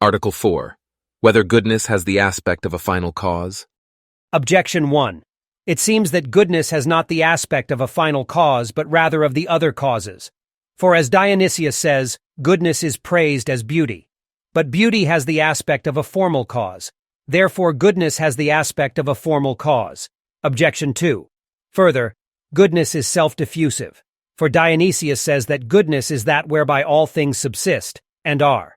Article 4. Whether goodness has the aspect of a final cause? Objection 1. It seems that goodness has not the aspect of a final cause, but rather of the other causes. For as Dionysius says, goodness is praised as beauty. But beauty has the aspect of a formal cause. Therefore, goodness has the aspect of a formal cause. Objection 2. Further, goodness is self-diffusive. For Dionysius says that goodness is that whereby all things subsist, and are.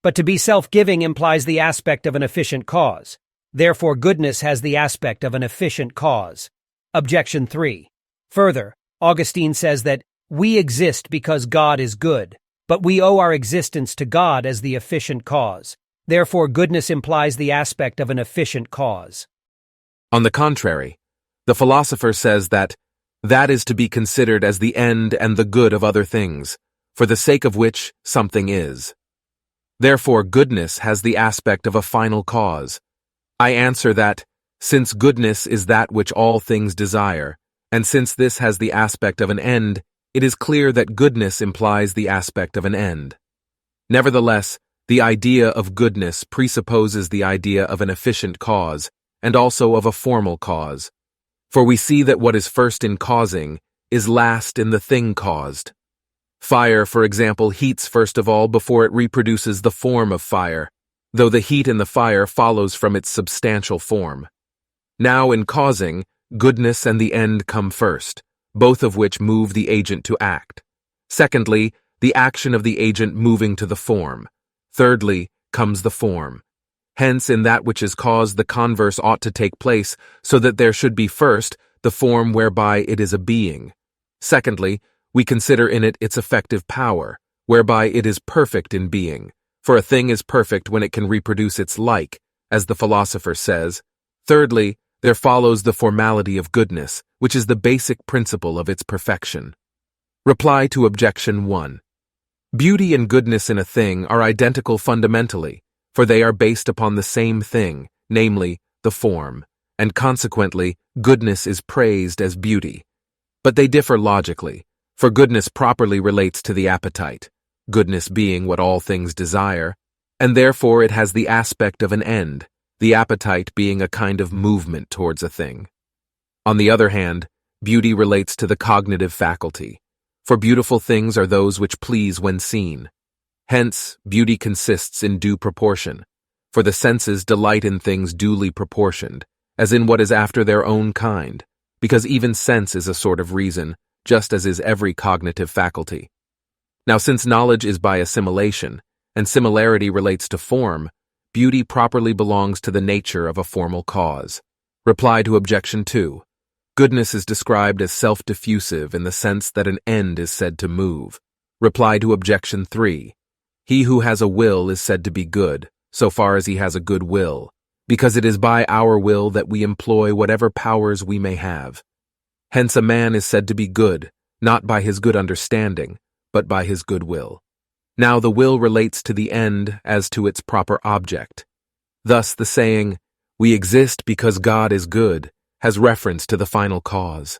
But to be self-giving implies the aspect of an efficient cause. Therefore, goodness has the aspect of an efficient cause. Objection 3. Further, Augustine says that we exist because God is good, but we owe our existence to God as the efficient cause. Therefore, goodness implies the aspect of an efficient cause. On the contrary, the philosopher says that is to be considered as the end and the good of other things, for the sake of which something is. Therefore, goodness has the aspect of a final cause. I answer that, since goodness is that which all things desire, and since this has the aspect of an end, it is clear that goodness implies the aspect of an end. Nevertheless, the idea of goodness presupposes the idea of an efficient cause, and also of a formal cause. For we see that what is first in causing is last in the thing caused. Fire, for example, heats first of all before it reproduces the form of fire, though the heat in the fire follows from its substantial form. Now in causing, goodness and the end come first, both of which move the agent to act. Secondly, the action of the agent moving to the form. Thirdly, comes the form. Hence, in that which is caused, the converse ought to take place, so that there should be first the form whereby it is a being. Secondly, we consider in it its effective power, whereby it is perfect in being. For a thing is perfect when it can reproduce its like, as the philosopher says. Thirdly, there follows the formality of goodness, which is the basic principle of its perfection. Reply to Objection 1. Beauty and goodness in a thing are identical fundamentally, for they are based upon the same thing, namely, the form, and consequently, goodness is praised as beauty. But they differ logically, for goodness properly relates to the appetite, goodness being what all things desire, and therefore it has the aspect of an end, the appetite being a kind of movement towards a thing. On the other hand, beauty relates to the cognitive faculty, for beautiful things are those which please when seen. Hence, beauty consists in due proportion, for the senses delight in things duly proportioned, as in what is after their own kind, because even sense is a sort of reason, just as is every cognitive faculty. Now, since knowledge is by assimilation, and similarity relates to form, beauty properly belongs to the nature of a formal cause. Reply to Objection 2. Goodness is described as self-diffusive in the sense that an end is said to move. Reply to Objection 3. He who has a will is said to be good, so far as he has a good will, because it is by our will that we employ whatever powers we may have. Hence a man is said to be good, not by his good understanding, but by his good will. Now the will relates to the end as to its proper object. Thus the saying, "We exist because God is good," has reference to the final cause.